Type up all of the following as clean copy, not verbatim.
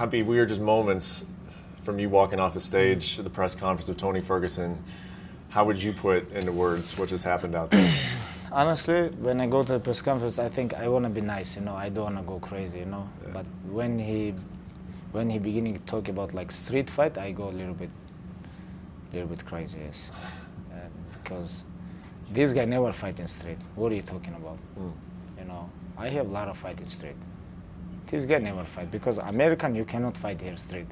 Khabib, we are just moments from you walking off the stage at the press conference of Tony Ferguson. How would you put into words what just happened out there? Honestly, when I go to the press conference, I think I want to be nice, I don't want to go crazy, Yeah. But when he beginning to talk about like street fight, I go a little bit crazy, yes. Because this guy never fight in street. What are you talking about? I have a lot of fight in street. This guy never fight because American you cannot fight here street.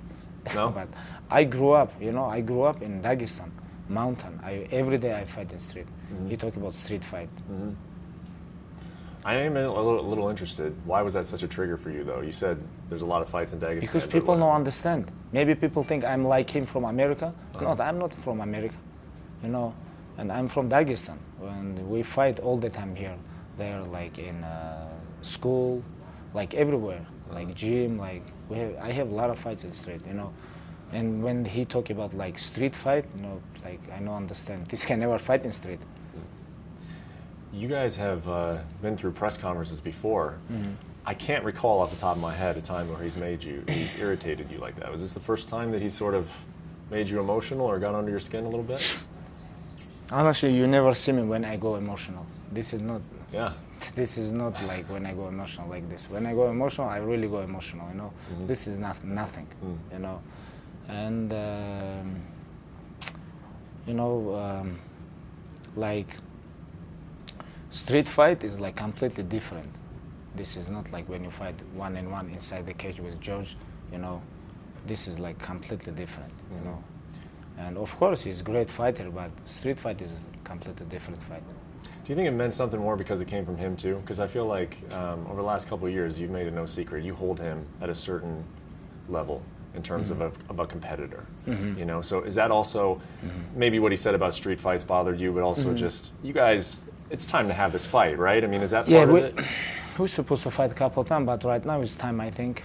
No? But I grew up, I grew up in Dagestan, mountain. Every day I fight in street. Mm-hmm. You talk about street fight. Mm-hmm. I am a little interested. Why was that such a trigger for you, though? You said there's a lot of fights in Dagestan. Because people don't understand. Maybe people think I'm like him from America. No, I'm not from America, and I'm from Dagestan. And we fight all the time here. There, like in school, like everywhere, like gym, I have a lot of fights in street, And when he talk about like street fight, like I don't understand. This can never fight in street. You guys have been through press conferences before. Mm-hmm. I can't recall off the top of my head a time where he's irritated you like that. Was this the first time that he sort of made you emotional or got under your skin a little bit? Honestly, you never see me when I go emotional. This is not. Yeah. This is not like when I go emotional like this. When I go emotional, I really go emotional. Mm-hmm. This is nothing. And like street fight is like completely different. This is not like when you fight one-on-one inside the cage with George. This is like completely different. And of course he's a great fighter, but street fight is a completely different fight. Do you think it meant something more because it came from him too? Because I feel like over the last couple of years, you've made it no secret. You hold him at a certain level in terms of a competitor. Mm-hmm. So is that also maybe what he said about street fights bothered you, but also just you guys? It's time to have this fight, right? I mean, is that part of it? We're supposed to fight a couple of times, but right now it's time, I think.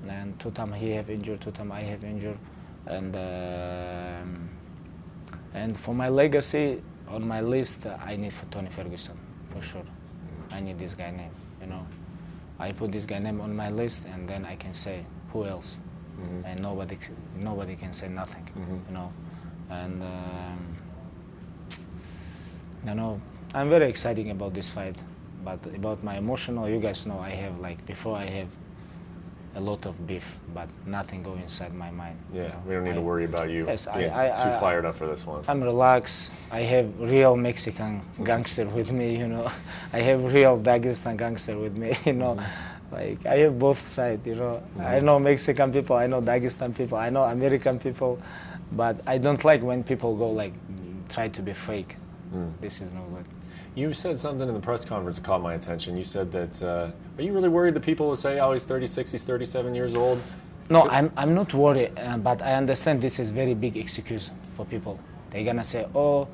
And 2 times he have injured, 2 times I have injured, and for my legacy. On my list, I need for Tony Ferguson, for sure. I need this guy name, I put this guy name on my list, and then I can say who else, and nobody can say nothing, And I'm very excited about this fight, but about my emotional, you guys know I have before I have a lot of beef, but nothing go inside my mind. Yeah, we don't need to worry about you yes, being too fired up for this one. I'm relaxed. I have real Mexican gangster with me, I have real Dagestan gangster with me, Like I have both sides, I know Mexican people, I know Dagestan people, I know American people, but I don't like when people go try to be fake. This is no good. You said something in the press conference that caught my attention. You said that, are you really worried that people will say, oh, he's 36, he's 37 years old? No, I'm not worried, but I understand this is very big excuse for people. They're gonna say, oh,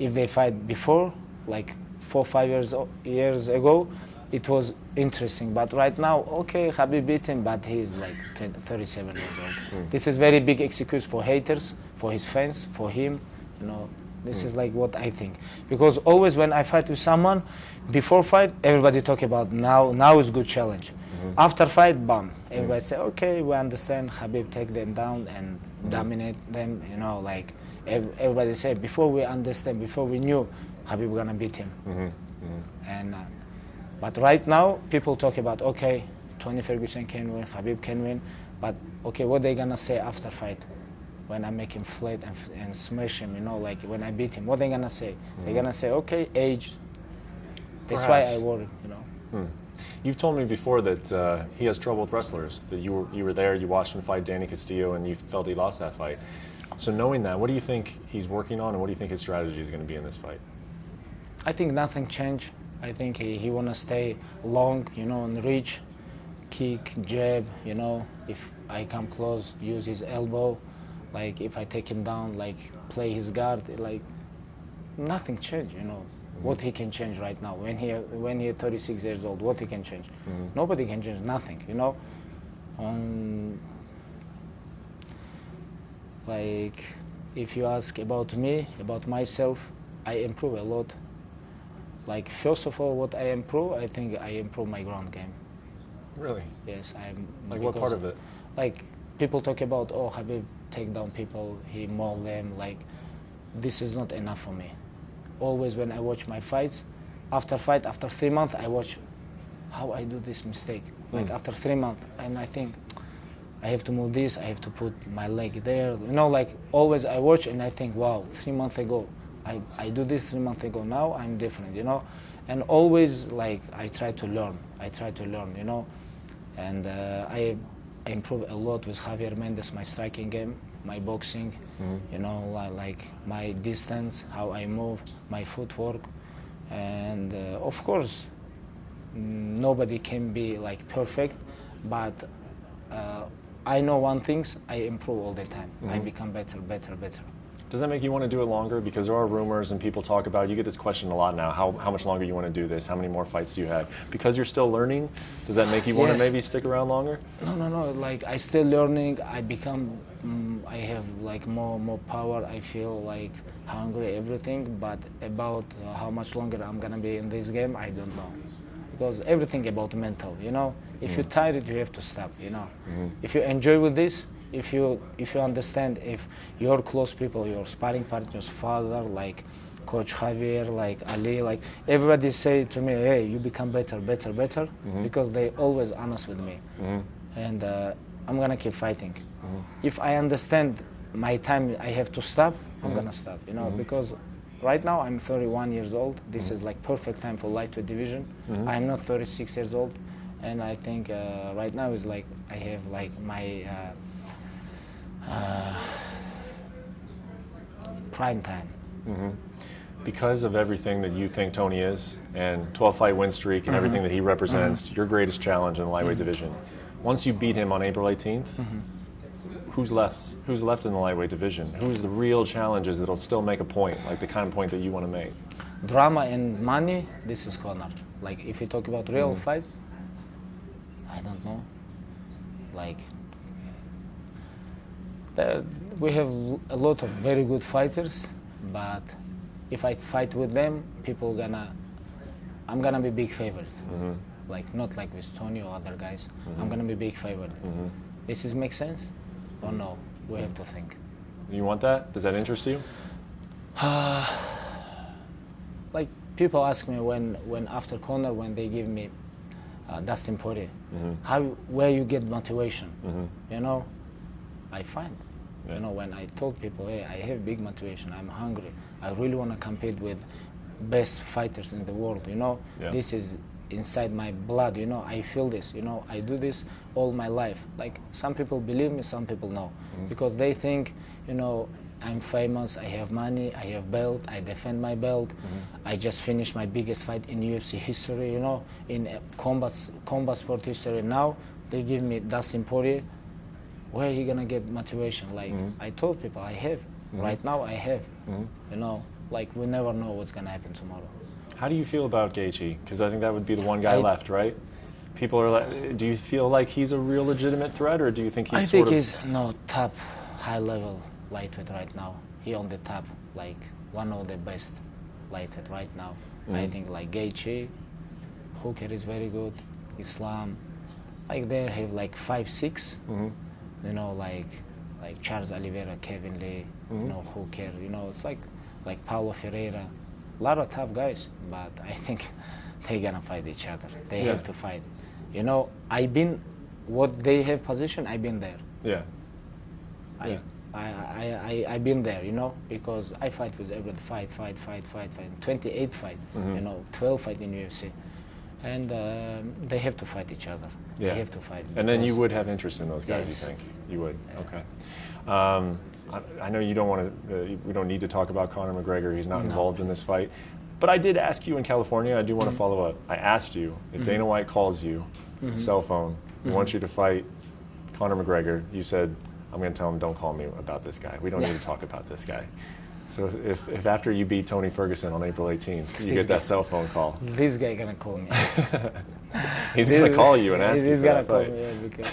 if they fight before, like 4 or 5 years ago, it was interesting. But right now, okay, Khabib beat him, but he's like 37 years old. This is very big excuse for haters, for his fans, for him, This is like what I think. Because always when I fight with someone, before fight, everybody talk about now is good challenge. After fight, bam. Everybody say, okay, we understand, Khabib take them down and dominate them, everybody say, before we understand, before we knew, Khabib gonna beat him. And but right now, people talk about, okay, Tony Ferguson can win, Khabib can win, but okay, what they gonna say after fight? When I make him flat and smash him, when I beat him, what they gonna say? They're gonna say, okay, age. That's Perhaps. why I worry, You've told me before that he has trouble with wrestlers, that you were there, you watched him fight Danny Castillo, and you felt he lost that fight. So knowing that, what do you think he's working on, and what do you think his strategy is going to be in this fight? I think nothing changed. I think he wanna stay long, and reach, kick, jab, if I come close, use his elbow. Like if I take him down, play his guard, nothing changed, What he can change right now when he 36 years old, what he can change? Nobody can change nothing, If you ask about me, about myself, I improve a lot. First of all, what I improve, I think I improve my ground game. Really? Yes, Like what part of it? like people talk about, oh, Khabib take down people, he maul them. Like, this is not enough for me. Always when I watch my fights, after 3 months, I watch how I do this mistake. Like after 3 months, and I think I have to move this, I have to put my leg there. You know, like always I watch and I think, wow, 3 months ago, I do this 3 months ago, now I'm different, you know? And always like I try to learn, you know? And I improve a lot with Javier Mendes, my striking game, my boxing, you know, like my distance, how I move, my footwork. And of course, nobody can be like perfect, but I know one thing, I improve all the time. I become better. Does that make you want to do it longer? Because there are rumors and people talk about, you get this question a lot now, how much longer you want to do this, how many more fights do you have? Because you're still learning, does that make you want to maybe stick around longer? No, like I still learning, I become, I have like more power, I feel like hungry, everything, but about how much longer I'm gonna be in this game, I don't know. Because everything about mental, you know? If you're tired, you have to stop, you know? If you enjoy with this, if you understand, if your close people, your sparring partners, father, like Coach Javier, like Ali, like everybody say to me, hey, you become better, because they always honest with me. And I'm gonna keep fighting. If I understand my time, I have to stop, I'm gonna stop, you know, because right now I'm 31 years old. This is like perfect time for lightweight division. I'm not 36 years old. And I think right now is like, I have like my prime time. Because of everything that you think Tony is, and 12-fight win streak and everything that he represents, your greatest challenge in the lightweight division. Once you beat him on April 18th, who's left? Who's left in the lightweight division? Who's the real challenges that'll still make a point, like the kind of point that you want to make? Drama and money, this is Conor. Like if you talk about real fight, I don't know. Like we have a lot of very good fighters, but if I fight with them, I'm gonna be big favorite. Like not like with Tony or other guys. I'm gonna be big favorite. This is make sense or no? We have to think. You want that? Does that interest you? Like people ask me when after Conor, when they give me Dustin Poirier, where you get motivation? You know, I find. You know, when I told people, hey, I have big motivation, I'm hungry, I really want to compete with best fighters in the world, you know, this is inside my blood, you know, I feel this, you know, I do this all my life. Like some people believe me, some people no, because they think, you know, I'm famous, I have money, I have belt, I defend my belt, I just finished my biggest fight in UFC history, you know, in combat sport history. Now they give me Dustin Poirier. Where are you gonna get motivation? Like I told people, I have. Right now I have. You know, like we never know what's gonna happen tomorrow. How do you feel about Gaethje? Because I think that would be the one guy left, right? People are like, do you feel like he's a real legitimate threat, or do you think he's he's top, high level lightweight right now. He on the top, like one of the best lightweight right now. I think like Gaethje, Hooker is very good, Islam, like they have like 5-6. You know, like Charles Oliveira, Kevin Lee, you know, Hooker, you know, it's like Paulo Ferreira, a lot of tough guys, but I think they're gonna fight each other. They have to fight. You know, what they have position, I've been there. I've been there, you know, because I fight with everybody, fight, 28 fight, you know, 12 fight in UFC. And they have to fight each other. They have to fight. And then you would have interest in those guys, you think? You would, okay. I know you don't want to, we don't need to talk about Conor McGregor, he's not involved in this fight. But I did ask you in California, I do want to follow up. I asked you, if Dana White calls you, cell phone, he wants you to fight Conor McGregor, you said, I'm going to tell him, don't call me about this guy. We don't need to talk about this guy. So if after you beat Tony Ferguson on April 18th, you get that cell phone call. This guy gonna call me. He's gonna call you and ask you for that fight. He's gonna call me, because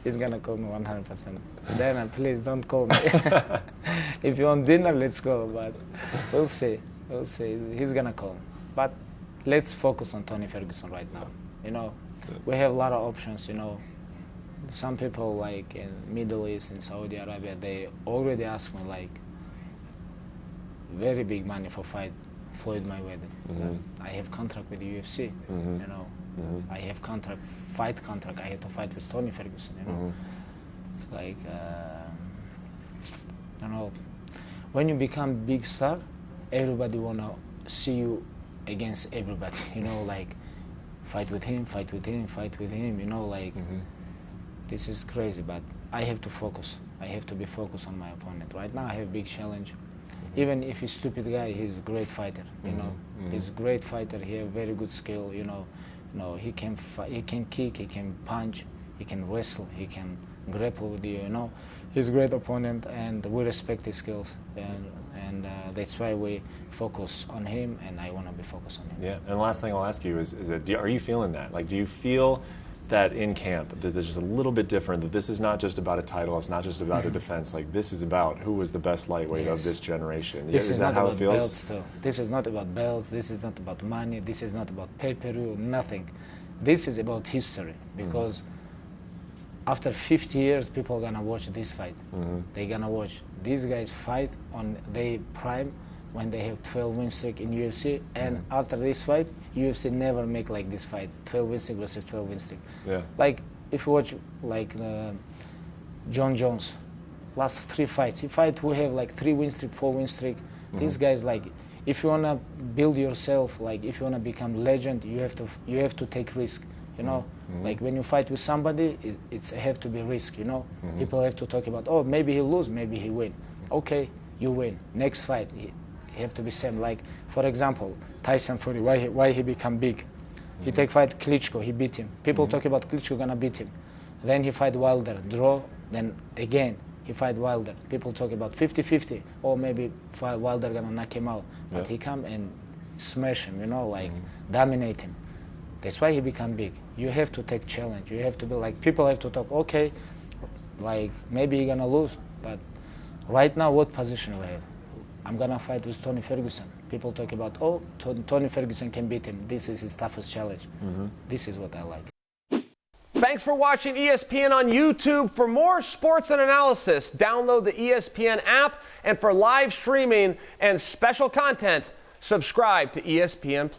he's gonna call me 100%. Then please don't call me. If you want dinner, let's go. But we'll see. We'll see. He's gonna call me. But let's focus on Tony Ferguson right now. You know, we have a lot of options. You know, some people like in Middle East, in Saudi Arabia, they already ask me like very big money for fight Floyd Mayweather. I have contract with the UFC, you know. I have fight contract. I have to fight with Tony Ferguson, you know. It's like, you know, when you become big star, everybody wanna see you against everybody, you know, like fight with him, you know, like this is crazy, but I have to focus. I have to be focused on my opponent. Right now I have big challenge. Even if he's stupid guy, he's a great fighter, you know. He's a great fighter, he has very good skill, you know. He can kick, he can punch, he can wrestle, he can grapple with you, you know. He's a great opponent and we respect his skills, and that's why we focus on him, and I want to be focused on him. Yeah, and the last thing I'll ask you is that are you feeling that? Like, do you feel that in camp that there's just a little bit different, that this is not just about a title, it's not just about a defense, like this is about who was the best lightweight of this generation? This is that how it feels? Belts too. This is not about belts, this is not about money, this is not about pay-per-view, nothing. This is about history, because after 50 years, people are gonna watch this fight. They're gonna watch these guys fight on their prime when they have 12 win streak in UFC, and after this fight, UFC never make like this fight, 12 win streak versus 12 win streak. Yeah. Like if you watch like John Jones, last 3 fights, he fight who have like 3 win streak, 4 win streak. These guys, like, if you wanna build yourself, like if you wanna become legend, you have to take risk. You know, like when you fight with somebody, it's have to be risk. You know, people have to talk about, oh, maybe he lose, maybe he win. Okay, you win. Next fight, he have to be same. Like for example, Tyson Fury, why he become big? He take fight Klitschko, he beat him. People talk about Klitschko gonna beat him. Then he fight Wilder, draw. Then again he fight Wilder. People talk about 50-50, or maybe Wilder gonna knock him out. But he come and smash him. You know, like dominate him. That's why he become big. You have to take challenge. You have to be like, people have to talk, okay, like maybe you're gonna lose, but right now what position we have? I'm gonna fight with Tony Ferguson. People talk about, oh, Tony Ferguson can beat him. This is his toughest challenge. This is what I like. Thanks for watching ESPN on YouTube. For more sports and analysis, download the ESPN app, and for live streaming and special content, subscribe to ESPN+.